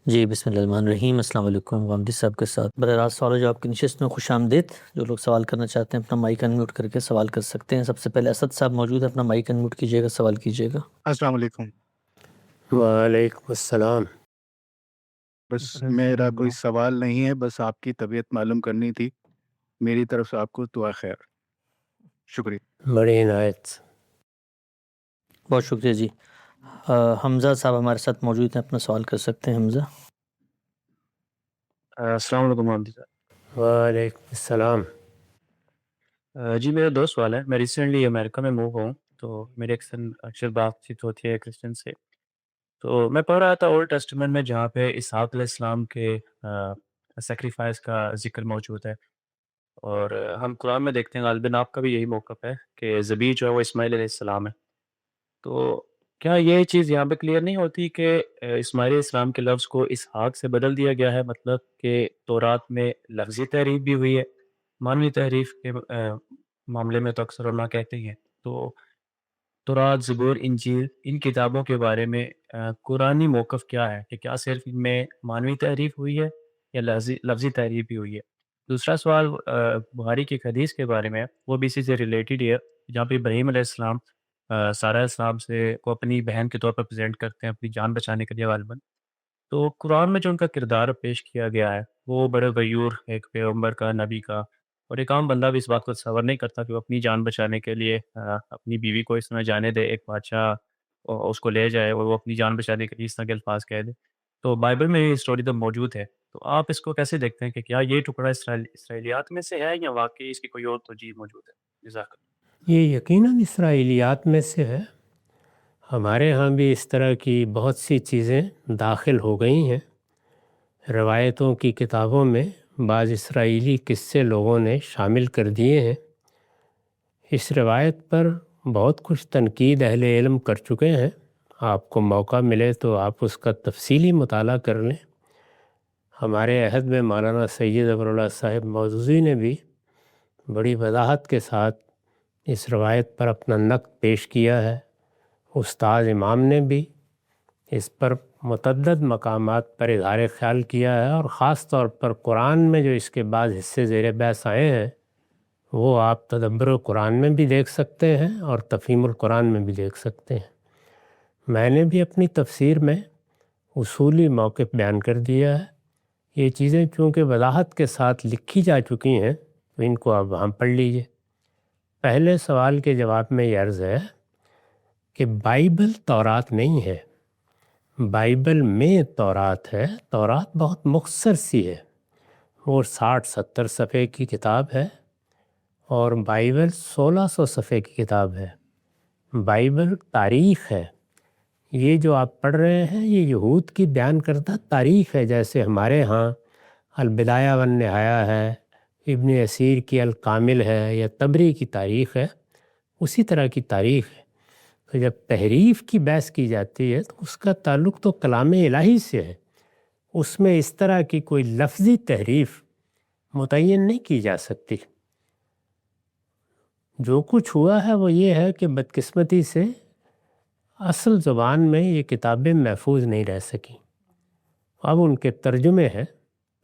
جی بسم اللہ الرحمن الرحیم۔ السلام علیکم غامدی صاحب کے ساتھ براہ راست سوال و جواب کی نشست میں خوش آمدید۔ جو لوگ سوال کرنا چاہتے ہیں اپنا مائک انمیوٹ کر کے سوال کر سکتے ہیں۔ سب سے پہلے اسد صاحب موجود ہے، اپنا مائک انمیوٹ کیجیے گا، سوال کیجیے گا۔ السلام علیکم۔ وعلیکم السلام۔ بس میرا کوئی سوال نہیں ہے، بس آپ کی طبیعت معلوم کرنی تھی۔ میری طرف سے آپ کو دعا خیر۔ شکریہ۔ بڑی عنایت۔ بہت شکریہ جی۔ حمزہ صاحب ہمارے ساتھ موجود ہیں، اپنا سوال کر سکتے ہیں حمزہ۔ السلام علیکم حامد صاحب۔ وعلیکم السلام۔ جی میرا دو سوال ہے۔ میں ریسنٹلی امریکہ میں موو ہوں، تو میری اکثر بات چیت ہوتی ہے کرسچن سے۔ تو میں پڑھ رہا تھا اولڈ ٹیسٹمنٹ میں، جہاں پہ اسحاق علیہ السلام کے سیکریفائس کا ذکر موجود ہے، اور ہم قرآن میں دیکھتے ہیں، غالباً آپ کا بھی یہی موقف ہے کہ ذبیح جو ہے وہ اسماعیل علیہ السلام ہے۔ تو کیا یہ چیز یہاں پہ کلیئر نہیں ہوتی کہ اسماعیل علیہ السلام کے لفظ کو اسحاق سے بدل دیا گیا ہے؟ مطلب کہ تورات میں لفظی تحریف بھی ہوئی ہے، معنوی تحریف کے معاملے میں تو اکثر علماء کہتے ہی ہیں۔ تو تورات، زبور، انجیل، ان کتابوں کے بارے میں قرآنی موقف کیا ہے؟ کہ کیا صرف ان میں معنوی تحریف ہوئی ہے یا لفظی تحریف بھی ہوئی ہے؟ دوسرا سوال بخاری کی ایک حدیث کے بارے میں ہے، وہ بھی اسی سے ریلیٹڈ ہے، جہاں پہ ابراہیم علیہ السلام سارہ علیہ السلام سے کو اپنی بہن کے طور پر پریزنٹ کرتے ہیں، اپنی جان بچانے کے لیے غالباً۔ تو قرآن میں جو ان کا کردار پیش کیا گیا ہے، وہ بڑے غیور ایک پیغمبر کا، نبی کا، اور ایک عام بندہ بھی اس بات کو تصور نہیں کرتا کہ وہ اپنی جان بچانے کے لیے اپنی بیوی کو اس طرح جانے دے، ایک بادشاہ اس کو لے جائے اور وہ اپنی جان بچانے کے لیے اس طرح کے الفاظ کہہ دے۔ تو بائبل میں یہ اسٹوری تو موجود ہے، تو آپ اس کو کیسے دیکھتے ہیں کہ کیا یہ ٹکڑا اسرائیلیات میں سے ہے یا واقعی اس کی کوئی اور توجیہ موجود ہے؟ جزاک اللہ۔ یہ یقیناً اسرائیلیات میں سے ہے۔ ہمارے ہاں بھی اس طرح کی بہت سی چیزیں داخل ہو گئی ہیں۔ روایتوں کی کتابوں میں بعض اسرائیلی قصے لوگوں نے شامل کر دیے ہیں۔ اس روایت پر بہت کچھ تنقید اہل علم کر چکے ہیں۔ آپ کو موقع ملے تو آپ اس کا تفصیلی مطالعہ کر لیں۔ ہمارے عہد میں مولانا سید ظفر اللہ صاحب مودودی نے بھی بڑی وضاحت کے ساتھ اس روایت پر اپنا نقد پیش کیا ہے۔ استاد امام نے بھی اس پر متعدد مقامات پر اظہار خیال کیا ہے، اور خاص طور پر قرآن میں جو اس کے بعض حصے زیر بحث آئے ہیں، وہ آپ تدبر قرآن میں بھی دیکھ سکتے ہیں اور تفہیم القرآن میں بھی دیکھ سکتے ہیں۔ میں نے بھی اپنی تفسیر میں اصولی موقف بیان کر دیا ہے۔ یہ چیزیں چونکہ وضاحت کے ساتھ لکھی جا چکی ہیں، تو ان کو اب وہاں پڑھ لیجئے۔ پہلے سوال کے جواب میں یہ عرض ہے کہ بائبل تورات نہیں ہے، بائبل میں تورات ہے۔ تورات بہت مختصر سی ہے، وہ 60-70 صفحے کی کتاب ہے، اور بائبل 1600 صفحے کی کتاب ہے۔ بائبل تاریخ ہے۔ یہ جو آپ پڑھ رہے ہیں، یہ یہود کی بیان کردہ تاریخ ہے، جیسے ہمارے ہاں البدایہ والنہایہ ہے، ابن اسیر کی الکامل ہے، یا طبری کی تاریخ ہے، اسی طرح کی تاریخ ہے۔ تو جب تحریف کی بحث کی جاتی ہے تو اس کا تعلق تو کلام الہی سے ہے، اس میں اس طرح کی کوئی لفظی تحریف متعین نہیں کی جا سکتی۔ جو کچھ ہوا ہے وہ یہ ہے کہ بدقسمتی سے اصل زبان میں یہ کتابیں محفوظ نہیں رہ سکیں۔ اب ان کے ترجمے ہیں،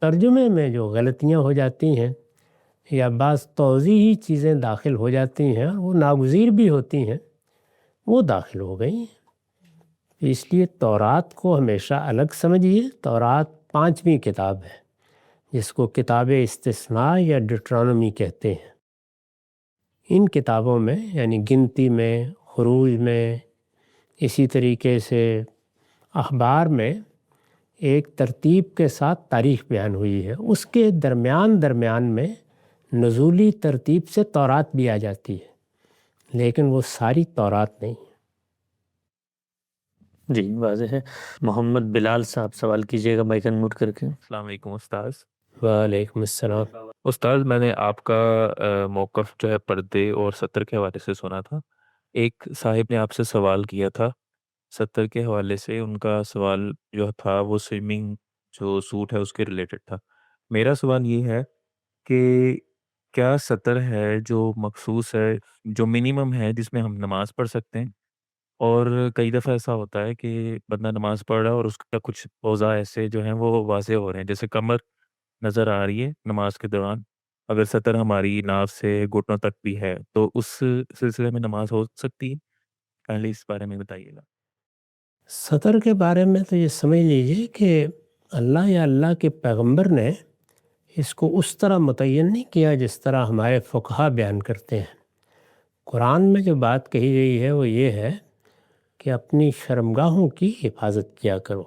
ترجمے میں جو غلطیاں ہو جاتی ہیں یا بعض توضیحی چیزیں داخل ہو جاتی ہیں، وہ ناگزیر بھی ہوتی ہیں، وہ داخل ہو گئی ہیں۔ اس لیے تورات کو ہمیشہ الگ سمجھیے۔ تورات 5ویں کتاب ہے، جس کو کتاب استثناء یا ڈیوٹرانومی کہتے ہیں۔ ان کتابوں میں یعنی گنتی میں، خروج میں، اسی طریقے سے اخبار میں ایک ترتیب کے ساتھ تاریخ بیان ہوئی ہے۔ اس کے درمیان میں نزولی ترتیب سے تورات بھی آ جاتی ہے، لیکن وہ ساری تورات نہیں ہے۔ جی واضح ہے۔ محمد بلال صاحب سوال کیجیے گا مائک انمیوٹ کر کے۔ السلام علیکم استاذ۔ وعلیکم السلام۔ استاذ میں نے آپ کا موقف جو ہے پردے اور ستر کے حوالے سے سنا تھا۔ ایک صاحب نے آپ سے سوال کیا تھا ستر کے حوالے سے، ان کا سوال جو تھا وہ سوئمنگ جو سوٹ ہے اس کے ریلیٹڈ تھا۔ میرا سوال یہ ہے کہ کیا ستر ہے جو مخصوص ہے، جو منیمم ہے جس میں ہم نماز پڑھ سکتے ہیں؟ اور کئی دفعہ ایسا ہوتا ہے کہ بندہ نماز پڑھ رہا ہے اور اس کا کچھ اوضاع ایسے جو ہیں وہ واضح ہو رہے ہیں، جیسے کمر نظر آ رہی ہے نماز کے دوران، اگر سطر ہماری ناف سے گھٹنوں تک بھی ہے تو اس سلسلے میں نماز ہو سکتی ہے؟ کائنڈلی اس بارے میں بتائیے گا۔ سطر کے بارے میں تو یہ سمجھ لیجئے کہ اللہ یا اللہ کے پیغمبر نے اس کو اس طرح متعین نہیں کیا جس طرح ہمارے فقہا بیان کرتے ہیں۔ قرآن میں جو بات کہی گئی ہے وہ یہ ہے کہ اپنی شرمگاہوں کی حفاظت کیا کرو۔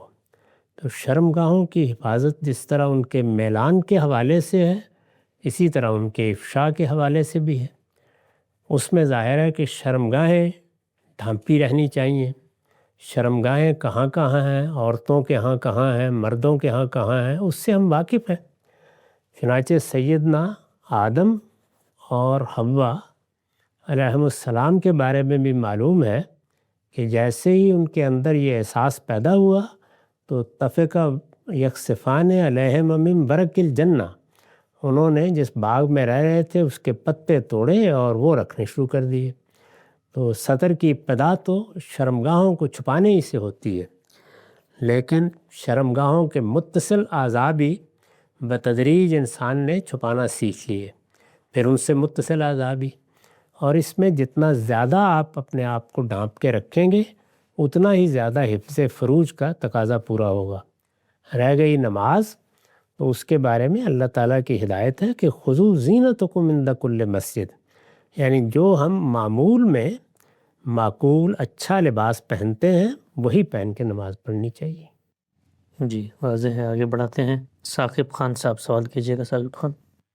تو شرمگاہوں کی حفاظت جس طرح ان کے میلان کے حوالے سے ہے، اسی طرح ان کے افشاء کے حوالے سے بھی ہے۔ اس میں ظاہر ہے کہ شرمگاہیں ڈھانپی رہنی چاہیے۔ شرمگاہیں کہاں کہاں ہیں، عورتوں کے ہاں کہاں ہیں، مردوں کے ہاں کہاں ہیں، اس سے ہم واقف ہیں۔ چنانچہ سیدنا آدم اور حوا علیہم السلام کے بارے میں بھی معلوم ہے کہ جیسے ہی ان کے اندر یہ احساس پیدا ہوا تو تفقہ یکسفان علیہم من برق الجنہ، انہوں نے جس باغ میں رہ رہے تھے اس کے پتے توڑے اور وہ رکھنے شروع کر دیے۔ تو سطر کی ابتدا تو شرمگاہوں کو چھپانے ہی سے ہوتی ہے، لیکن شرمگاہوں کے متصل اعضاء بھی بتدریج انسان نے چھپانا سیکھ لیے، پھر ان سے متصل اعضاء بھی، اور اس میں جتنا زیادہ آپ اپنے آپ کو ڈھانپ کے رکھیں گے اتنا ہی زیادہ حفظ فروج کا تقاضا پورا ہوگا۔ رہ گئی نماز، تو اس کے بارے میں اللہ تعالیٰ کی ہدایت ہے کہ خذوا زینتکم عند کل مسجد، یعنی جو ہم معمول میں معقول اچھا لباس پہنتے ہیں وہی پہن کے نماز پڑھنی چاہیے۔ جی واضح ہے، آگے بڑھاتے ہیں۔ ثاقب خان صاحب سوال کیجیے گا۔ ثاقب خان۔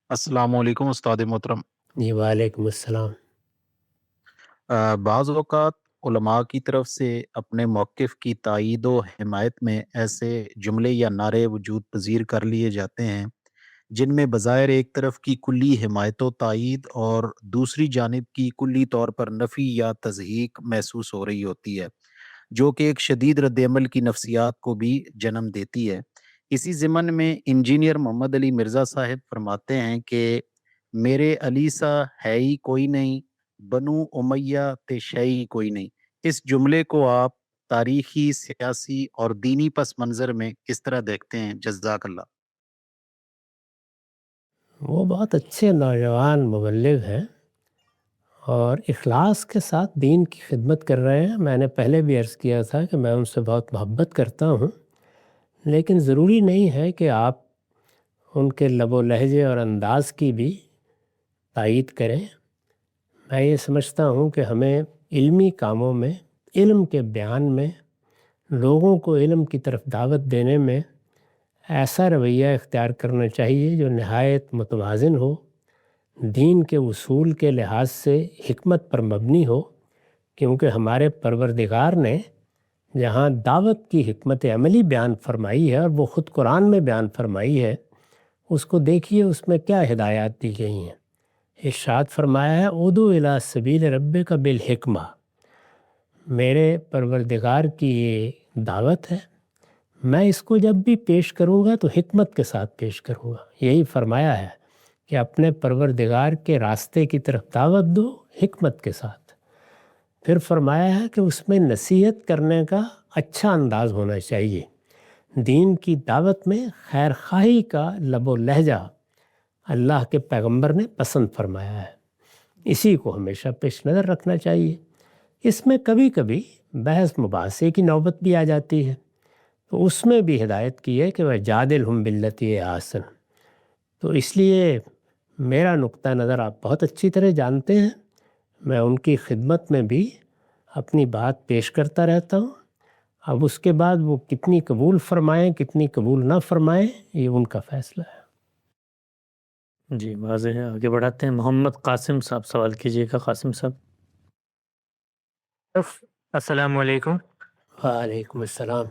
السلام علیکم استاد محترم۔ جی وعلیکم السلام۔ بعض اوقات علماء کی طرف سے اپنے موقف کی تائید و حمایت میں ایسے جملے یا نعرے وجود پذیر کر لیے جاتے ہیں جن میں بظاہر ایک طرف کی کلی حمایت و تائید اور دوسری جانب کی کلی طور پر نفی یا تضحیق محسوس ہو رہی ہوتی ہے، جو کہ ایک شدید رد عمل کی نفسیات کو بھی جنم دیتی ہے۔ اسی ضمن میں انجینئر محمد علی مرزا صاحب فرماتے ہیں کہ میرے علی سا ہے ہی کوئی نہیں، بنو امیہ تے شیعی کوئی نہیں۔ اس جملے کو آپ تاریخی، سیاسی اور دینی پس منظر میں کس طرح دیکھتے ہیں؟ جزاک اللہ۔ وہ بہت اچھے نوجوان مبلغ ہیں اور اخلاص کے ساتھ دین کی خدمت کر رہے ہیں۔ میں نے پہلے بھی عرض کیا تھا کہ میں ان سے بہت محبت کرتا ہوں، لیکن ضروری نہیں ہے کہ آپ ان کے لب و لہجے اور انداز کی بھی تائید کریں۔ میں یہ سمجھتا ہوں کہ ہمیں علمی کاموں میں، علم کے بیان میں، لوگوں کو علم کی طرف دعوت دینے میں ایسا رویہ اختیار کرنا چاہیے جو نہایت متوازن ہو، دین کے اصول کے لحاظ سے حکمت پر مبنی ہو، کیونکہ ہمارے پروردگار نے جہاں دعوت کی حکمت عملی بیان فرمائی ہے اور وہ خود قرآن میں بیان فرمائی ہے، اس کو دیکھیے اس میں کیا ہدایات دی گئی ہیں۔ ارشاد فرمایا ہے ادعو الی سبیل ربک بالحکمہ، میرے پروردگار کی یہ دعوت ہے، میں اس کو جب بھی پیش کروں گا تو حکمت کے ساتھ پیش کروں گا۔ یہی فرمایا ہے کہ اپنے پروردگار کے راستے کی طرف دعوت دو حکمت کے ساتھ۔ پھر فرمایا ہے کہ اس میں نصیحت کرنے کا اچھا انداز ہونا چاہیے۔ دین کی دعوت میں خیر خواہی کا لب و لہجہ اللہ کے پیغمبر نے پسند فرمایا ہے، اسی کو ہمیشہ پیش نظر رکھنا چاہیے۔ اس میں کبھی کبھی بحث مباحثے کی نوبت بھی آ جاتی ہے، تو اس میں بھی ہدایت کی ہے کہ وَجَادِلْهُم بِالَّتِی ہِیَ احسن۔ تو اس لیے میرا نقطہ نظر آپ بہت اچھی طرح جانتے ہیں، میں ان کی خدمت میں بھی اپنی بات پیش کرتا رہتا ہوں۔ اب اس کے بعد وہ کتنی قبول فرمائیں کتنی قبول نہ فرمائیں یہ ان کا فیصلہ ہے۔ جی واضح ہے، آگے بڑھاتے ہیں۔ محمد قاسم صاحب سوال کیجیے گا۔ قاسم صاحب۔ السلام علیکم۔ وعلیکم السلام۔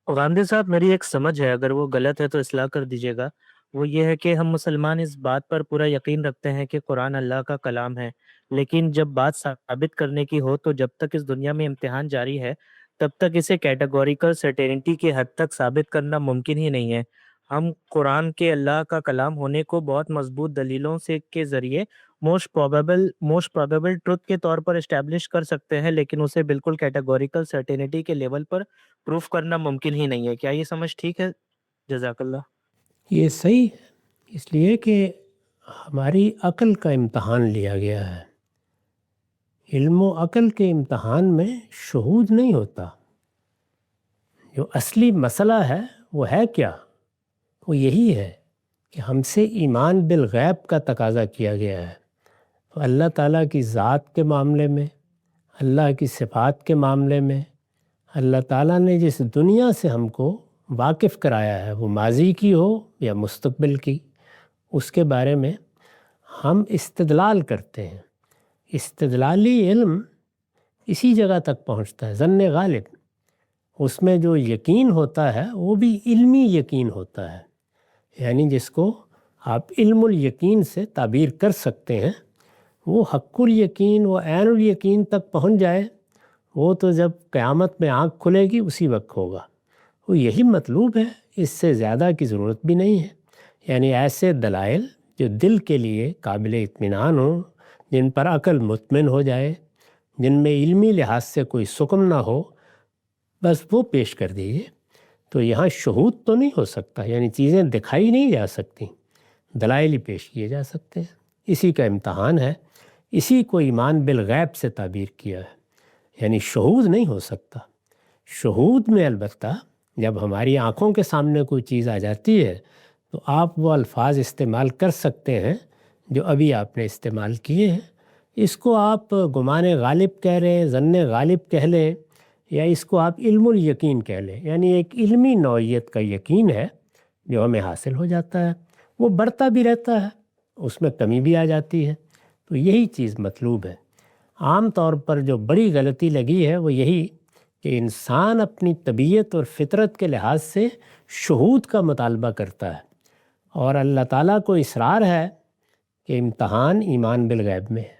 غامدی صاحب، میری ایک سمجھ ہے، اگر وہ غلط ہے تو اصلاح کر دیجیے گا۔ وہ یہ ہے کہ ہم مسلمان اس بات پر پورا یقین رکھتے ہیں کہ قرآن اللہ کا کلام ہے، لیکن جب بات ثابت کرنے کی ہو تو جب تک اس دنیا میں امتحان جاری ہے تب تک اسے کیٹیگوریکل سرٹینٹی کی حد تک ثابت کرنا ممکن ہی نہیں ہے۔ ہم قرآن کے اللہ کا کلام ہونے کو بہت مضبوط دلیلوں سے کے ذریعے موسٹ پروبیبل ٹروتھ کے طور پر اسٹیبلش کر سکتے ہیں، لیکن اسے بالکل کیٹیگوریکل سرٹینٹی کے لیول پر پروف کرنا ممکن ہی نہیں ہے۔ کیا یہ سمجھ ٹھیک ہے؟ جزاک اللہ۔ یہ صحیح ہے، اس لیے کہ ہماری عقل کا امتحان لیا گیا ہے۔ علم و عقل کے امتحان میں شہود نہیں ہوتا۔ جو اصلی مسئلہ ہے وہ ہے کیا؟ وہ یہی ہے کہ ہم سے ایمان بالغیب کا تقاضا کیا گیا ہے۔ تو اللہ تعالیٰ کی ذات کے معاملے میں، اللہ کی صفات کے معاملے میں، اللہ تعالیٰ نے جس دنیا سے ہم کو واقف کرایا ہے، وہ ماضی کی ہو یا مستقبل کی، اس کے بارے میں ہم استدلال کرتے ہیں۔ استدلالی علم اسی جگہ تک پہنچتا ہے، ظن غالب۔ اس میں جو یقین ہوتا ہے وہ بھی علمی یقین ہوتا ہے، یعنی جس کو آپ علم الیقین سے تعبیر کر سکتے ہیں، وہ حق الیقین و عین الیقین تک پہنچ جائے، وہ تو جب قیامت میں آنکھ کھلے گی اسی وقت ہوگا۔ وہ یہی مطلوب ہے، اس سے زیادہ کی ضرورت بھی نہیں ہے۔ یعنی ایسے دلائل جو دل کے لیے قابل اطمینان ہوں، جن پر عقل مطمئن ہو جائے، جن میں علمی لحاظ سے کوئی سکم نہ ہو، بس وہ پیش کر دیجیے۔ تو یہاں شہود تو نہیں ہو سکتا، یعنی چیزیں دکھائی نہیں جا سکتی، دلائل ہی پیش کیے جا سکتے ہیں۔ اسی کا امتحان ہے، اسی کو ایمان بالغیب سے تعبیر کیا ہے، یعنی شہود نہیں ہو سکتا۔ شہود میں البتہ جب ہماری آنکھوں کے سامنے کوئی چیز آ جاتی ہے تو آپ وہ الفاظ استعمال کر سکتے ہیں جو ابھی آپ نے استعمال کیے ہیں۔ اس کو آپ گمان غالب کہہ رہے ہیں، ظن غالب کہہ لیں، یا اس کو آپ علم الیقین کہہ لیں، یعنی ایک علمی نوعیت کا یقین ہے جو ہمیں حاصل ہو جاتا ہے، وہ بڑھتا بھی رہتا ہے، اس میں کمی بھی آ جاتی ہے۔ تو یہی چیز مطلوب ہے۔ عام طور پر جو بڑی غلطی لگی ہے وہ یہی کہ انسان اپنی طبیعت اور فطرت کے لحاظ سے شہود کا مطالبہ کرتا ہے، اور اللہ تعالیٰ کو اصرار ہے کہ امتحان ایمان بالغیب میں ہے۔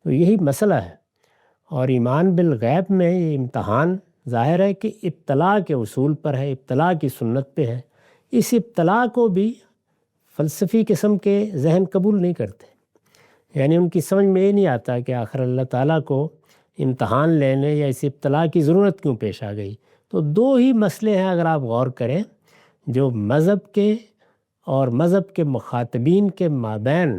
تو یہی مسئلہ ہے، اور ایمان بالغیب میں یہ امتحان ظاہر ہے کہ ابتلاء کے اصول پر ہے، ابتلاء کی سنت پہ ہے۔ اس ابتلاء کو بھی فلسفی قسم کے ذہن قبول نہیں کرتے، یعنی ان کی سمجھ میں یہ نہیں آتا کہ آخر اللہ تعالیٰ کو امتحان لینے یا اس ابتلاء کی ضرورت کیوں پیش آ گئی۔ تو دو ہی مسئلے ہیں اگر آپ غور کریں جو مذہب کے اور مذہب کے مخاطبین کے مابین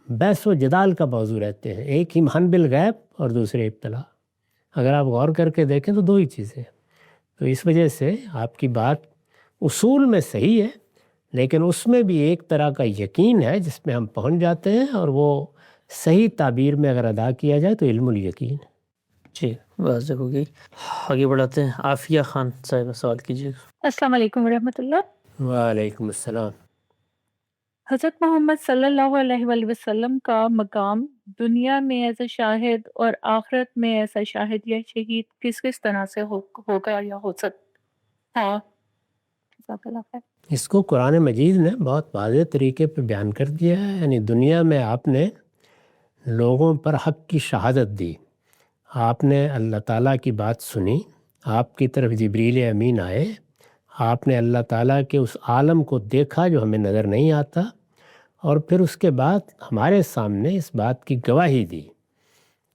بحث و جدال کا موضوع رہتے ہیں، ایک ایمان بالغیب اور دوسرے ابتلاء۔ اگر آپ غور کر کے دیکھیں تو دو ہی چیزیں ہیں۔ تو اس وجہ سے آپ کی بات اصول میں صحیح ہے، لیکن اس میں بھی ایک طرح کا یقین ہے جس میں ہم پہنچ جاتے ہیں، اور وہ صحیح تعبیر میں اگر ادا کیا جائے تو علم الیقین ہے۔ جی واضح ہو گئی۔ آگے بڑھاتے ہیں، عافیہ خان صاحبہ سوال کیجیے۔ السلام علیکم ورحمۃ اللہ۔ وعلیکم السلام۔ حضرت محمد صلی اللہ علیہ وآلہ وسلم کا مقام دنیا میں ایز اے شاہد اور آخرت میں ایز اے شاہد یا شہید کس طرح سے ہوگا یا ہو سکتا؟ ہاں، جزاک اللہ خیر۔ اس کو قرآن مجید نے بہت واضح طریقے پہ بیان کر دیا ہے، یعنی دنیا میں آپ نے لوگوں پر حق کی شہادت دی، آپ نے اللہ تعالیٰ کی بات سنی، آپ کی طرف جبریل امین آئے، آپ نے اللہ تعالیٰ کے اس عالم کو دیکھا جو ہمیں نظر نہیں آتا، اور پھر اس کے بعد ہمارے سامنے اس بات کی گواہی دی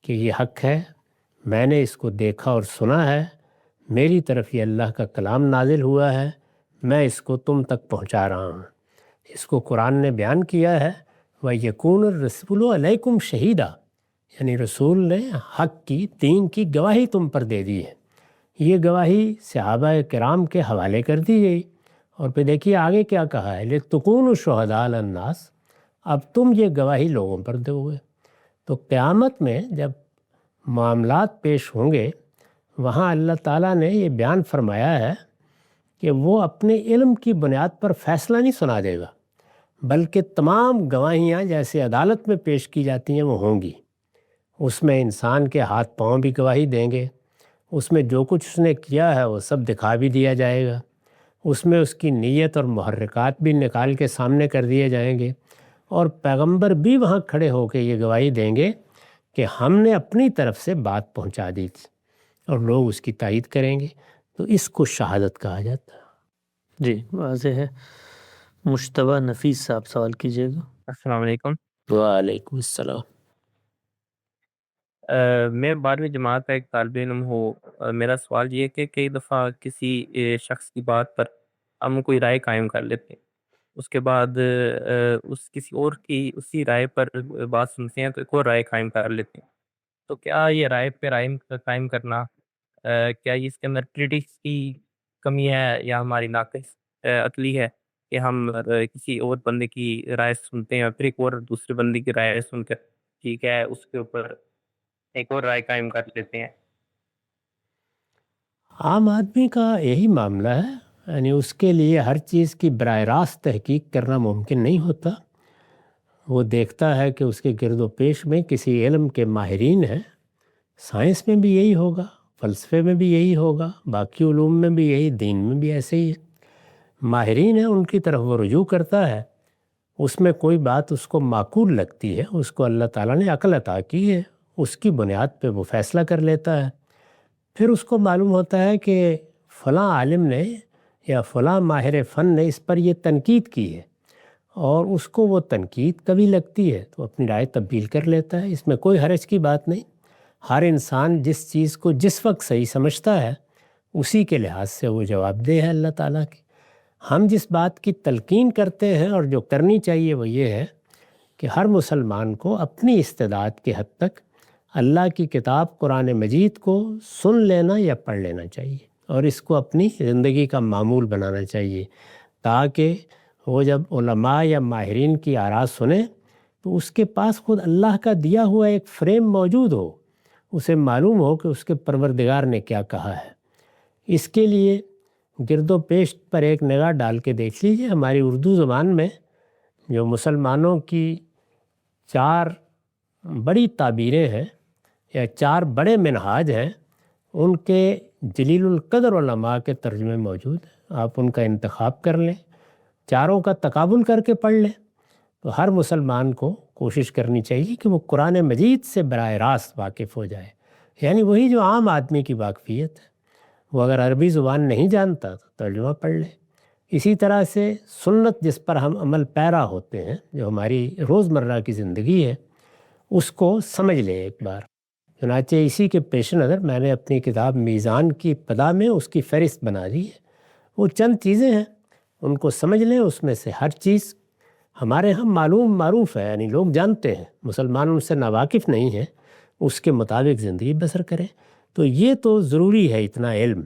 کہ یہ حق ہے، میں نے اس کو دیکھا اور سنا ہے، میری طرف یہ اللہ کا کلام نازل ہوا ہے، میں اس کو تم تک پہنچا رہا ہوں۔ اس کو قرآن نے بیان کیا ہے، وَيَكُونُ الرَّسُولُ عَلَيْكُمْ شَهِيدًا، یعنی رسول نے حق کی، دین کی گواہی تم پر دے دی ہے۔ یہ گواہی صحابہ کرام کے حوالے کر دی گئی، اور پھر دیکھیے آگے کیا کہا ہے، لِتَكُونُوا شُهَدَاءَ عَلَى النَّاسِ، اب تم یہ گواہی لوگوں پر دو گے۔ تو قیامت میں جب معاملات پیش ہوں گے، وہاں اللہ تعالیٰ نے یہ بیان فرمایا ہے کہ وہ اپنے علم کی بنیاد پر فیصلہ نہیں سنا دے گا، بلکہ تمام گواہیاں جیسے عدالت میں پیش کی جاتی ہیں وہ ہوں گی۔ اس میں انسان کے ہاتھ پاؤں بھی گواہی دیں گے، اس میں جو کچھ اس نے کیا ہے وہ سب دکھا بھی دیا جائے گا، اس میں اس کی نیت اور محرکات بھی نکال کے سامنے کر دیے جائیں گے، اور پیغمبر بھی وہاں کھڑے ہو کے یہ گواہی دیں گے کہ ہم نے اپنی طرف سے بات پہنچا دی تھی، اور لوگ اس کی تائید کریں گے۔ تو اس کو شہادت کہا جاتا ہے۔ جی واضح ہے. مشتبہ نفیس صاحب سوال کیجیے گا. السلام علیکم. وعلیکم السلام. میں 12ویں جماعت کا ایک طالب علم ہوں. میرا سوال یہ ہے کہ کئی دفعہ کسی شخص کی بات پر ہم کوئی رائے قائم کر لیتے ہیں، اس کے بعد اس کسی اور کی اسی رائے پر بات سنتے ہیں تو ایک اور رائے قائم کر لیتے ہیں. تو کیا یہ رائے پہ قائم کرنا کیا یہ اس کے اندر کریٹکس کی کمی ہے یا ہماری ناقص عقلی ہے کہ ہم کسی اور بندے کی رائے سنتے ہیں اور پھر ایک اور دوسرے بندے کی رائے سن کر ٹھیک ہے اس کے اوپر ایک اور رائے قائم کر لیتے ہیں. عام آدمی کا یہی معاملہ ہے، یعنی اس کے لیے ہر چیز کی براہ راست تحقیق کرنا ممکن نہیں ہوتا. وہ دیکھتا ہے کہ اس کے گرد و پیش میں کسی علم کے ماہرین ہیں. سائنس میں بھی یہی ہوگا، فلسفے میں بھی یہی ہوگا، باقی علوم میں بھی یہی، دین میں بھی ایسے ہی ہے. ماہرین ہیں، ان کی طرف وہ رجوع کرتا ہے. اس میں کوئی بات اس کو معقول لگتی ہے، اس کو اللہ تعالیٰ نے عقل عطا کی ہے، اس کی بنیاد پہ وہ فیصلہ کر لیتا ہے. پھر اس کو معلوم ہوتا ہے کہ فلاں عالم نے یا فلاں ماہر فن نے اس پر یہ تنقید کی ہے اور اس کو وہ تنقید کبھی لگتی ہے تو اپنی رائے تبدیل کر لیتا ہے. اس میں کوئی حرج کی بات نہیں. ہر انسان جس چیز کو جس وقت صحیح سمجھتا ہے اسی کے لحاظ سے وہ جواب دہ ہے اللہ تعالیٰ کی. ہم جس بات کی تلقین کرتے ہیں اور جو کرنی چاہیے وہ یہ ہے کہ ہر مسلمان کو اپنی استعداد کے حد تک اللہ کی کتاب قرآن مجید کو سن لینا یا پڑھ لینا چاہیے اور اس کو اپنی زندگی کا معمول بنانا چاہیے، تاکہ وہ جب علماء یا ماہرین کی آراء سنیں تو اس کے پاس خود اللہ کا دیا ہوا ایک فریم موجود ہو، اسے معلوم ہو کہ اس کے پروردگار نے کیا کہا ہے. اس کے لیے گرد و پیش پر ایک نگاہ ڈال کے دیکھ لیجیے. ہماری اردو زبان میں جو مسلمانوں کی 4 بڑی تعبیریں ہیں یا 4 بڑے منہاج ہیں، ان کے جلیل القدر علماء کے ترجمے موجود ہیں. آپ ان کا انتخاب کر لیں، چاروں کا تقابل کر کے پڑھ لیں. تو ہر مسلمان کو کوشش کرنی چاہیے کہ وہ قرآن مجید سے براہ راست واقف ہو جائے، یعنی وہی جو عام آدمی کی واقفیت ہے. وہ اگر عربی زبان نہیں جانتا تو ترجمہ پڑھ لے. اسی طرح سے سنت جس پر ہم عمل پیرا ہوتے ہیں، جو ہماری روزمرہ کی زندگی ہے، اس کو سمجھ لیں ایک بار. چنانچہ اسی کے پیش نظر میں نے اپنی کتاب میزان کی ابتدا میں اس کی فہرست بنا دی ہے. وہ چند چیزیں ہیں، ان کو سمجھ لیں. اس میں سے ہر چیز ہمارے ہاں معروف ہے، یعنی لوگ جانتے ہیں، مسلمان ان سے ناواقف نہیں ہیں، اس کے مطابق زندگی بسر کریں. تو یہ تو ضروری ہے اتنا علم،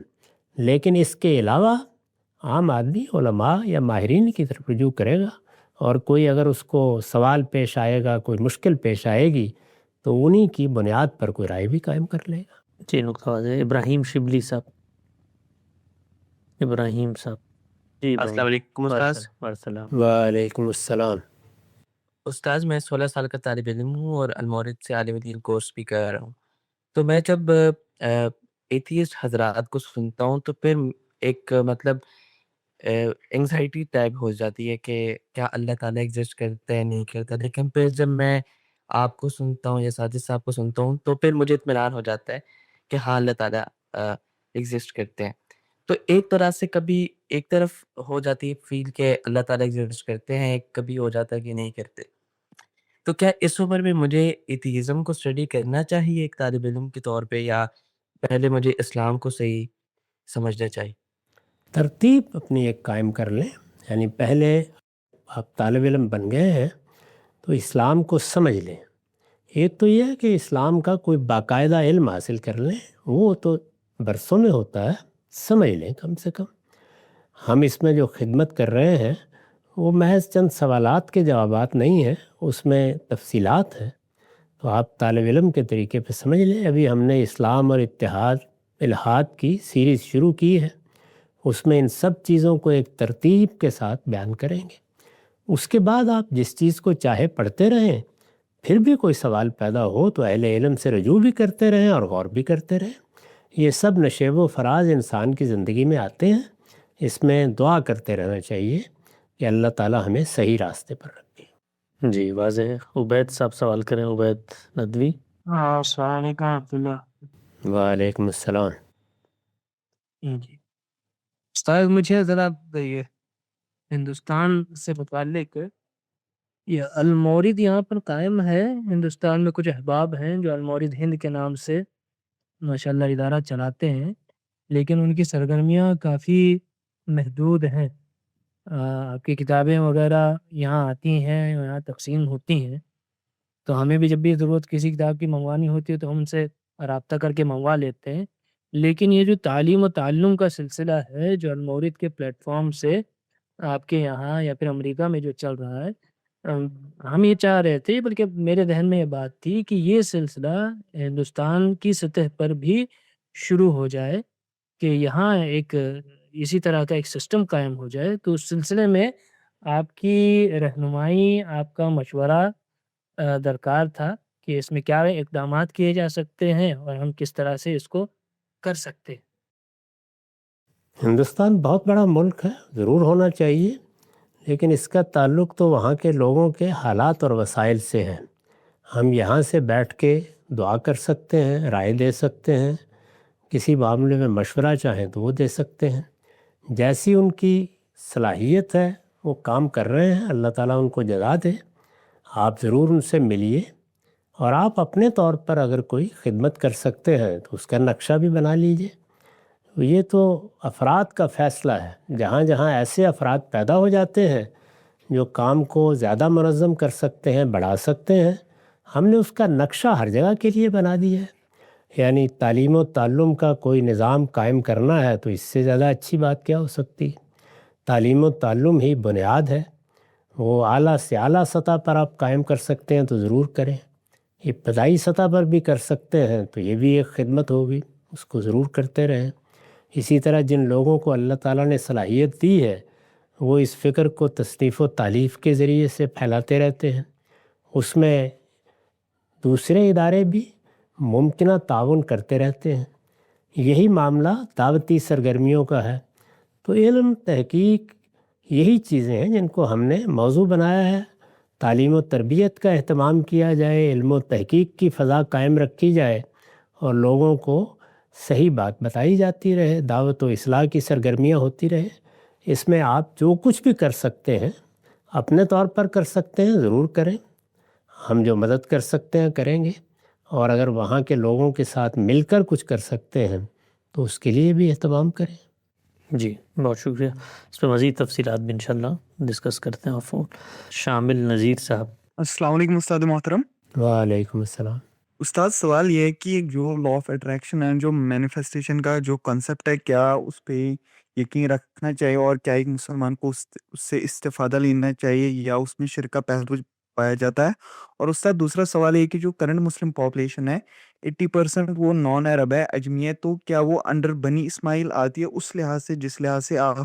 لیکن اس کے علاوہ عام آدمی علماء یا ماہرین کی طرف رجوع کرے گا، اور کوئی اگر اس کو سوال پیش آئے گا، کوئی مشکل پیش آئے گی تو انہی کی بنیاد پر کوئی رائے بھی قائم کر لے گا. جی نقطہ واضح. ابراہیم شبلی صاحب. ابراہیم صاحب. جی السلام علیکم استاذ. وعلیکم. وعلیکم السلام. استاذ میں 16 سال کا طالب علم ہوں اور المورد سے عالم دین کورس بھی کر رہا ہوں. تو میں جب ایتھیسٹ حضرات کو سنتا ہوں تو پھر ایک مطلب انگزائٹی ٹائپ ہو جاتی ہے کہ کیا اللہ تعالیٰ ایگزسٹ کرتا ہے نہیں کرتا. لیکن پھر جب میں آپ کو سنتا ہوں یا ساجد صاحب کو سنتا ہوں تو پھر مجھے اطمینان ہو جاتا ہے کہ ہاں اللہ تعالیٰ ایگزسٹ کرتے ہیں. تو ایک طرح سے کبھی ایک طرف ہو جاتی ہے فیل کہ اللہ تعالیٰ ایگزسٹ کرتے ہیں، کبھی ہو جاتا ہے کہ نہیں کرتے. تو کیا اس عمر میں مجھے ایتھیزم کو اسٹڈی کرنا چاہیے ایک طالب علم کے طور پہ، یا پہلے مجھے اسلام کو صحیح سمجھنا چاہیے؟ ترتیب اپنی ایک قائم کر لیں. یعنی پہلے آپ طالب علم بن گئے ہیں تو اسلام کو سمجھ لیں. ایک تو یہ ہے کہ اسلام کا کوئی باقاعدہ علم حاصل کر لیں، وہ تو برسوں میں ہوتا ہے، سمجھ لیں کم سے کم. ہم اس میں جو خدمت کر رہے ہیں وہ محض چند سوالات کے جوابات نہیں ہیں، اس میں تفصیلات ہیں. تو آپ طالب علم کے طریقے پہ سمجھ لیں. ابھی ہم نے اسلام اور الحاد کی سیریز شروع کی ہے، اس میں ان سب چیزوں کو ایک ترتیب کے ساتھ بیان کریں گے. اس کے بعد آپ جس چیز کو چاہے پڑھتے رہیں، پھر بھی کوئی سوال پیدا ہو تو اہل علم سے رجوع بھی کرتے رہیں اور غور بھی کرتے رہیں. یہ سب نشیب و فراز انسان کی زندگی میں آتے ہیں. اس میں دعا کرتے رہنا چاہیے کہ اللہ تعالیٰ ہمیں صحیح راستے پر رکھے. جی واضح ہے. عبید صاحب سوال کریں. عبید ندوی. السلام علیکم ورحمۃ اللہ. وعلیکم السلام. جی استاد مجھے ذرا یہ ہندوستان سے متعلق یہ المورد یہاں پر قائم ہے. ہندوستان میں کچھ احباب ہیں جو المورد ہند کے نام سے ماشاءاللہ ادارہ چلاتے ہیں، لیکن ان کی سرگرمیاں کافی محدود ہیں. آپ کی کتابیں وغیرہ یہاں آتی ہیں، یہاں تقسیم ہوتی ہیں، تو ہمیں بھی جب بھی ضرورت کسی کتاب کی منگوانی ہوتی ہے تو ہم ان سے رابطہ کر کے منگوا لیتے ہیں. لیکن یہ جو تعلیم و تعلم کا سلسلہ ہے جو المورد کے پلیٹ فارم سے آپ کے یہاں یا پھر امریکہ میں جو چل رہا ہے، ہم یہ چاہ رہے تھے، بلکہ میرے ذہن میں یہ بات تھی کہ یہ سلسلہ ہندوستان کی سطح پر بھی شروع ہو جائے، کہ یہاں ایک اسی طرح کا ایک سسٹم قائم ہو جائے. تو اس سلسلے میں آپ کی رہنمائی، آپ کا مشورہ درکار تھا کہ اس میں کیا اقدامات کیے جا سکتے ہیں اور ہم کس طرح سے اس کو کر سکتے ہیں. ہندوستان بہت بڑا ملک ہے، ضرور ہونا چاہیے، لیکن اس کا تعلق تو وہاں کے لوگوں کے حالات اور وسائل سے ہے. ہم یہاں سے بیٹھ کے دعا کر سکتے ہیں، رائے دے سکتے ہیں، کسی معاملے میں مشورہ چاہیں تو وہ دے سکتے ہیں. جیسی ان کی صلاحیت ہے وہ کام کر رہے ہیں، اللہ تعالیٰ ان کو جزا دے. آپ ضرور ان سے ملیے، اور آپ اپنے طور پر اگر کوئی خدمت کر سکتے ہیں تو اس کا نقشہ بھی بنا لیجئے. یہ تو افراد کا فیصلہ ہے. جہاں جہاں ایسے افراد پیدا ہو جاتے ہیں جو کام کو زیادہ منظم کر سکتے ہیں، بڑھا سکتے ہیں، ہم نے اس کا نقشہ ہر جگہ کے لیے بنا دیا ہے. یعنی تعلیم و تعلم کا کوئی نظام قائم کرنا ہے تو اس سے زیادہ اچھی بات کیا ہو سکتی ہے. تعلیم و تعلم ہی بنیاد ہے. وہ اعلیٰ سے اعلیٰ سطح پر آپ قائم کر سکتے ہیں تو ضرور کریں. ابتدائی سطح پر بھی کر سکتے ہیں تو یہ بھی ایک خدمت ہوگی، اس کو ضرور کرتے رہیں. اسی طرح جن لوگوں کو اللہ تعالیٰ نے صلاحیت دی ہے وہ اس فکر کو تصنیف و تالیف کے ذریعے سے پھیلاتے رہتے ہیں. اس میں دوسرے ادارے بھی ممکنہ تعاون کرتے رہتے ہیں. یہی معاملہ دعوتی سرگرمیوں کا ہے. تو علم، تحقیق، یہی چیزیں ہیں جن کو ہم نے موضوع بنایا ہے. تعلیم و تربیت کا اہتمام کیا جائے، علم و تحقیق کی فضا قائم رکھی جائے اور لوگوں کو صحیح بات بتائی جاتی رہے، دعوت و اصلاح کی سرگرمیاں ہوتی رہے. اس میں آپ جو کچھ بھی کر سکتے ہیں، اپنے طور پر کر سکتے ہیں، ضرور کریں. ہم جو مدد کر سکتے ہیں کریں گے، اور اگر وہاں کے لوگوں کے ساتھ مل کر کچھ کر سکتے ہیں تو اس کے لیے بھی اہتمام کریں. جی بہت شکریہ. اس پہ مزید تفصیلات بھی انشاءاللہ ڈسکس کرتے ہیں. فون شامل نذیر صاحب. السلام علیکم استاد محترم. وعلیکم السلام. استاد سوال یہ ہے کہ جو لا آف اٹریکشن ہے، جو مینیفیسٹیشن کا جو کنسیپٹ ہے، کیا اس پہ یقین رکھنا چاہیے اور کیا ایک مسلمان کو اس سے استفادہ لینا چاہیے یا اس میں شرک کا پہلو پایا جاتا ہے؟ اور استاد دوسرا سوال یہ کہ جو کرنٹ مسلم پاپولیشن ہے 80% وہ نان عرب ہے، اجمی ہے، تو کیا وہ انڈر بنی اسماعیل آتی ہے اس لحاظ سے جس لحاظ سے آپ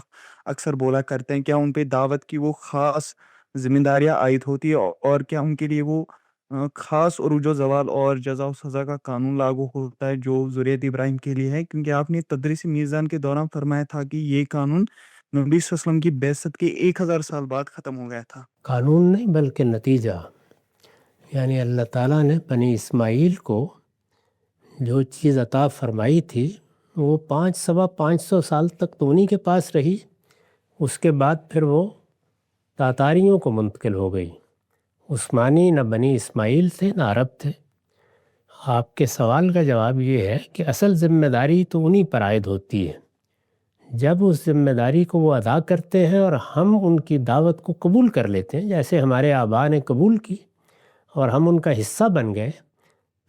اکثر بولا کرتے ہیں؟ کیا ان پہ دعوت کی وہ خاص ذمہ داریاں عائد ہوتی ہے اور کیا ان کے لیے وہ خاص عروج و زوال اور جزا و سزا کا قانون لاگو ہوتا ہے جو ذریت ابراہیم کے لیے ہے؟ کیونکہ آپ نے تدریس میزان کے دوران فرمایا تھا کہ یہ قانون نبی صلی اللہ علیہ وسلم کی بعثت کے 1000 سال بعد ختم ہو گیا تھا. قانون نہیں بلکہ نتیجہ. یعنی اللہ تعالیٰ نے بنی اسماعیل کو جو چیز عطا فرمائی تھی وہ 500 سال تک تو انہی کے پاس رہی. اس کے بعد پھر وہ تاتاریوں کو منتقل ہو گئی. عثمانی نہ بنی اسماعیل تھے نہ عرب تھے. آپ کے سوال کا جواب یہ ہے کہ اصل ذمہ داری تو انہی پر عائد ہوتی ہے. جب اس ذمہ داری کو وہ ادا کرتے ہیں اور ہم ان کی دعوت کو قبول کر لیتے ہیں، جیسے ہمارے آباء نے قبول کی اور ہم ان کا حصہ بن گئے،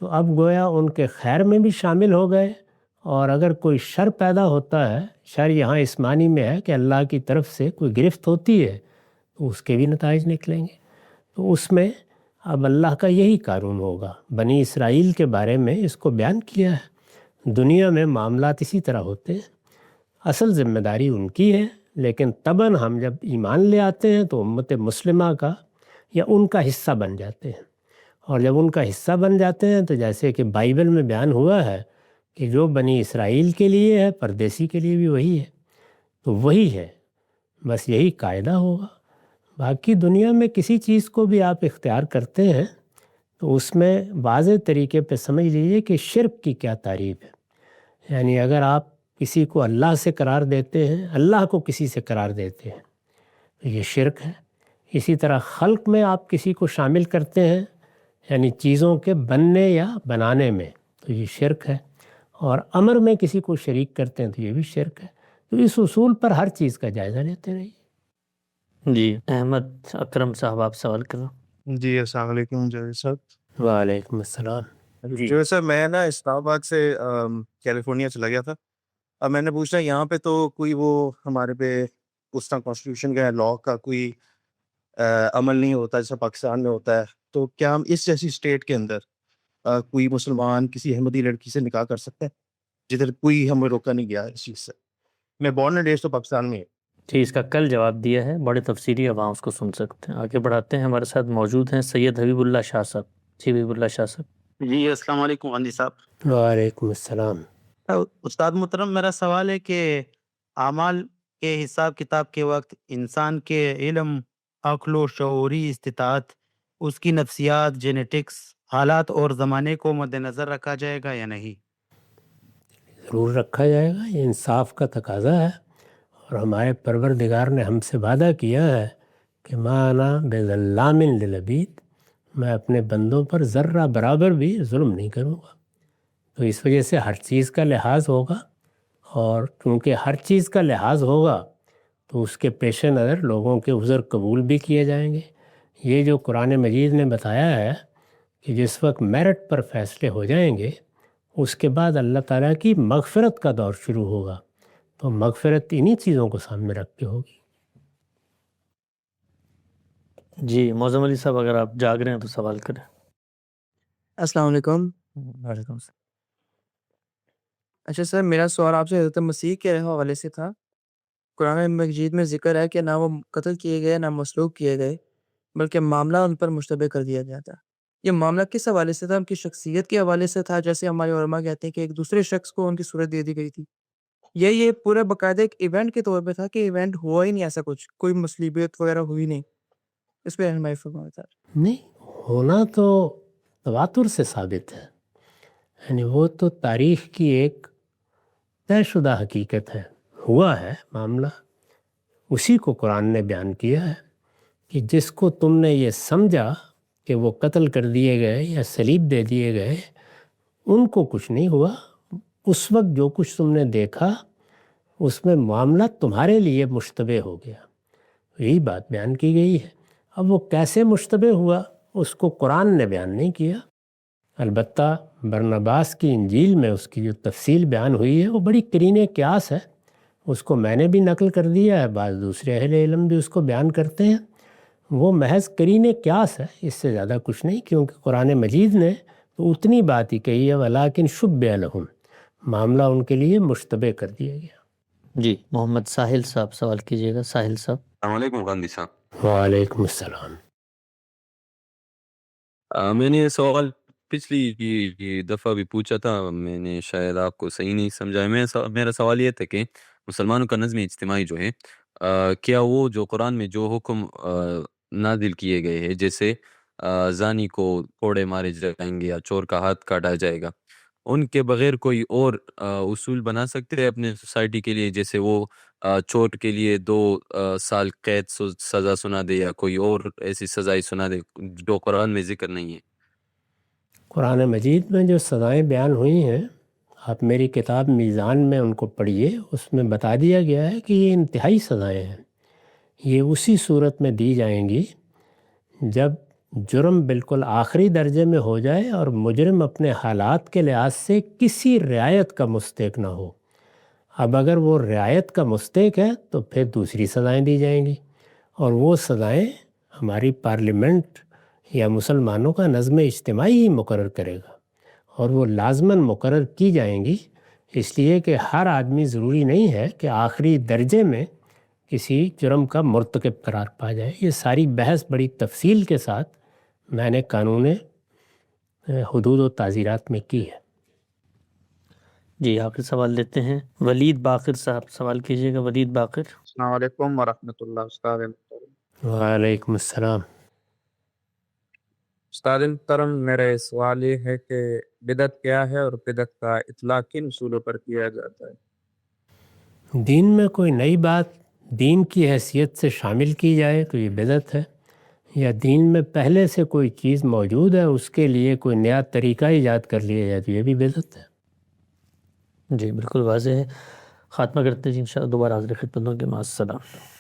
تو اب گویا ان کے خیر میں بھی شامل ہو گئے. اور اگر کوئی شر پیدا ہوتا ہے، شر یہاں اس معنی میں ہے کہ اللہ کی طرف سے کوئی گرفت ہوتی ہے، تو اس کے بھی نتائج نکلیں گے. تو اس میں اب اللہ کا یہی قانون ہوگا. بنی اسرائیل کے بارے میں اس کو بیان کیا ہے. دنیا میں معاملات اسی طرح ہوتے ہیں. اصل ذمہ داری ان کی ہے، لیکن طبعاً ہم جب ایمان لے آتے ہیں تو امت مسلمہ کا یا ان کا حصہ بن جاتے ہیں. اور جب ان کا حصہ بن جاتے ہیں تو جیسے کہ بائبل میں بیان ہوا ہے کہ جو بنی اسرائیل کے لیے ہے پردیسی کے لیے بھی وہی ہے. تو وہی ہے، بس یہی قاعدہ ہوگا. باقی دنیا میں کسی چیز کو بھی آپ اختیار کرتے ہیں تو اس میں واضح طریقے پہ سمجھ لیجئے کہ شرک کی کیا تعریف ہے. یعنی اگر آپ کسی کو اللہ سے قرار دیتے ہیں، اللہ کو کسی سے قرار دیتے ہیں، تو یہ شرک ہے۔ اسی طرح خلق میں آپ کسی کو شامل کرتے ہیں، یعنی چیزوں کے بننے یا بنانے میں، تو یہ شرک ہے۔ اور امر میں کسی کو شریک کرتے ہیں تو یہ بھی شرک ہے۔ تو اس اصول پر ہر چیز کا جائزہ لیتے رہیے۔ جی احمد اکرم صاحب آپ سوال کریں۔ جی السلام علیکم جاوید صاحب۔ وعلیکم السلام۔ جی جو سر میں نا اسلام آباد سے کیلیفورنیا چلا گیا تھا۔ اب میں نے پوچھنا یہاں پہ تو کوئی وہ ہمارے پہ اس طرح کانسٹیٹیوشن کا لا کا کوئی عمل نہیں ہوتا جیسا پاکستان میں ہوتا ہے، تو کیا ہم اس جیسی اسٹیٹ کے اندر کوئی مسلمان کسی احمدی لڑکی سے نکاح کر سکتے ہیں جدھر کوئی ہمیں روکا نہیں گیا اس چیز سے؟ میں بورن اینڈ ریزڈ تو پاکستان میں ہوں۔ جی اس کا کل جواب دیا ہے، بڑے تفصیلی اب اس کو سن سکتے ہیں۔ آگے بڑھاتے ہیں، ہمارے ساتھ موجود ہیں سید حبیب اللہ شاہ صاحب۔ جی حبیب اللہ شاہ صاحب۔ جی السلام علیکم غنی صاحب۔ وعلیکم السلام۔ استاد محترم، میرا سوال ہے کہ اعمال کے حساب کتاب کے وقت انسان کے علم، عقل و شعوری استطاعت، اس کی نفسیات، جینیٹکس، حالات اور زمانے کو مد نظر رکھا جائے گا یا نہیں؟ ضرور رکھا جائے گا، یہ انصاف کا تقاضا ہے، اور ہمارے پروردگار نے ہم سے وعدہ کیا ہے کہ ما انا بظلام للعبید، میں اپنے بندوں پر ذرہ برابر بھی ظلم نہیں کروں گا۔ تو اس وجہ سے ہر چیز کا لحاظ ہوگا، اور کیونکہ ہر چیز کا لحاظ ہوگا تو اس کے پیش نظر لوگوں کے عذر قبول بھی کیے جائیں گے۔ یہ جو قرآن مجید نے بتایا ہے کہ جس وقت میرٹ پر فیصلے ہو جائیں گے، اس کے بعد اللہ تعالیٰ کی مغفرت کا دور شروع ہوگا، تو مغفرت انہی چیزوں کو سامنے رکھ کے ہوگی۔ جی معظم علی صاحب اگر آپ جاگ رہے ہیں تو سوال کریں۔ السلام علیکم۔ وعلیکم السلام۔ اچھا سر، میرا سوال آپ سے حضرت مسیح کے حوالے سے تھا۔ قرآن مجید میں ذکر ہے کہ نہ وہ قتل کیے گئے نہ مسلوب کیے گئے، بلکہ معاملہ ان پر مشتبہ کر دیا گیا تھا۔ یہ معاملہ کس حوالے سے تھا؟ ان کی شخصیت کے حوالے سے تھا، جیسے ہمارے علماء کہتے ہیں کہ ایک دوسرے شخص کو ان کی صورت دے دی گئی تھی، یہ پورا باقاعدہ ایک ایونٹ کے طور پہ تھا کہ ایونٹ ہوا ہی نہیں، ایسا کچھ کوئی مصلیبیت وغیرہ ہوئی نہیں؟ اس پہ رہنمائی فرمائیں سر۔ نہیں، ہونا تو تواتر سے ثابت ہے، یعنی وہ تو تاریخ کی ایک طے شدہ حقیقت ہے، ہوا ہے معاملہ، اسی کو قرآن نے بیان کیا ہے کہ جس کو تم نے یہ سمجھا کہ وہ قتل کر دیے گئے یا صلیب دے دیے گئے، ان کو کچھ نہیں ہوا۔ اس وقت جو کچھ تم نے دیکھا اس میں معاملہ تمہارے لیے مشتبہ ہو گیا، یہی بات بیان کی گئی ہے۔ اب وہ کیسے مشتبہ ہوا اس کو قرآن نے بیان نہیں کیا، البتہ برنباس کی انجیل میں اس کی جو تفصیل بیان ہوئی ہے وہ بڑی قرین قیاس ہے، اس کو میں نے بھی نقل کر دیا ہے، بعض دوسرے اہل علم بھی اس کو بیان کرتے ہیں، وہ محض قرین قیاس ہے، اس سے زیادہ کچھ نہیں، کیونکہ قرآن مجید نے تو اتنی بات ہی کہی ہے ولیکن شبہ لہم، معاملہ ان کے لیے مشتبہ کر دیا گیا۔ جی محمد ساحل صاحب سوال کیجیے گا۔ ساحل صاحب۔ السلام علیکم غاندھی صاحب۔ وعلیکم السلام۔ میں نے یہ سوال پچھلی دفعہ بھی پوچھا تھا، میں نے شاید آپ کو صحیح نہیں سمجھا۔ میرا سوال یہ تھا کہ مسلمانوں کا نظم اجتماعی جو ہے، کیا وہ جو قرآن میں جو حکم نازل کیے گئے ہیں، جیسے زانی کو کوڑے مارے جائیں گے یا چور کا ہاتھ کاٹا جائے گا، ان کے بغیر کوئی اور اصول بنا سکتے ہیں اپنے سوسائٹی کے لیے، جیسے وہ چور کے لیے 2 سال قید سزا سنا دے یا کوئی اور ایسی سزائیں سنا دے جو قرآن میں ذکر نہیں ہے؟ قرآن مجید میں جو سزائیں بیان ہوئی ہیں، آپ میری کتاب میزان میں ان کو پڑھیے، اس میں بتا دیا گیا ہے کہ یہ انتہائی سزائیں ہیں، یہ اسی صورت میں دی جائیں گی جب جرم بالکل آخری درجے میں ہو جائے اور مجرم اپنے حالات کے لحاظ سے کسی رعایت کا مستحق نہ ہو۔ اب اگر وہ رعایت کا مستحق ہے تو پھر دوسری سزائیں دی جائیں گی، اور وہ سزائیں ہماری پارلیمنٹ یا مسلمانوں کا نظم اجتماعی ہی مقرر کرے گا، اور وہ لازماً مقرر کی جائیں گی، اس لیے کہ ہر آدمی ضروری نہیں ہے کہ آخری درجے میں کسی جرم کا مرتکب قرار پا جائے۔ یہ ساری بحث بڑی تفصیل کے ساتھ میں نے قانون حدود و تعزیرات میں کی ہے۔ جی آخر سوال لیتے ہیں، ولید باقر صاحب سوال کیجیے گا۔ ولید باقر۔ السلام علیکم ورحمۃ اللہ۔ استاد محترم۔ وعلیکم السلام۔ استاد محترم، میرا سوال یہ ہے کہ بدعت کیا ہے اور بدعت کا اطلاق کن اصولوں پر کیا جاتا ہے؟ دین میں کوئی نئی بات دین کی حیثیت سے شامل کی جائے تو یہ بدعت ہے، یا دین میں پہلے سے کوئی چیز موجود ہے اس کے لیے کوئی نیا طریقہ ایجاد کر لیا جائے تو یہ بھی بدعت ہے۔ جی بالکل واضح ہے۔ خاتمہ کرتے ہیں جی انشاءاللہ، دوبارہ حاضر خدمت ہوں گے۔ مع السلام۔